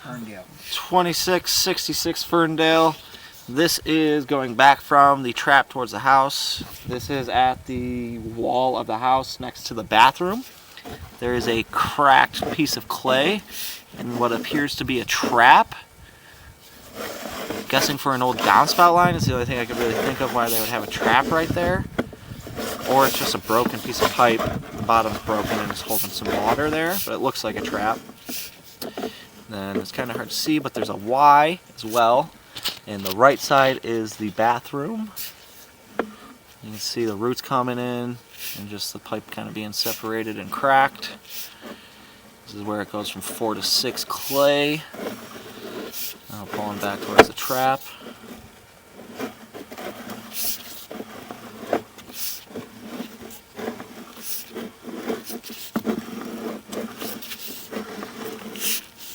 Ferndale. 2666 Ferndale. This is going back from the trap towards the house. This is at the wall of the house next to the bathroom. There is a cracked piece of clay and what appears to be a trap. Guessing for an old downspout line is the only thing I could really think of why they would have a trap right there. Or it's just a broken piece of pipe. The bottom's broken and it's holding some water there, but it looks like a trap. Then it's kind of hard to see, but there's a Y as well. And the right side is the bathroom. You can see the roots coming in and just the pipe kind of being separated and cracked. This is where it goes from 4 to 6 clay. Now pulling back towards the trap.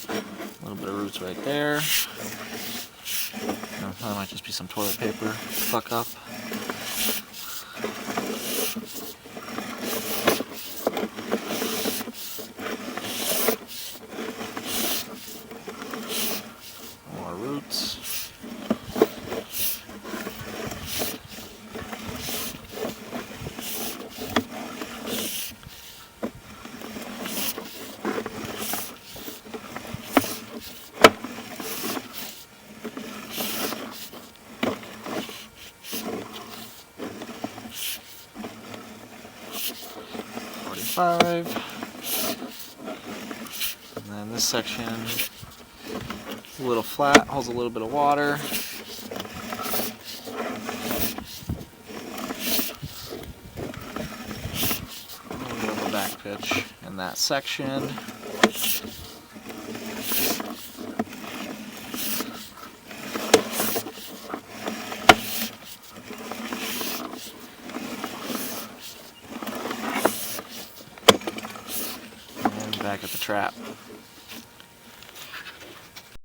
A little bit of roots right there. That might just be some toilet paper. Fuck up. More roots. And then this section is a little flat, holds a little bit of water. A little bit of a back pitch in that section. Back at the trap.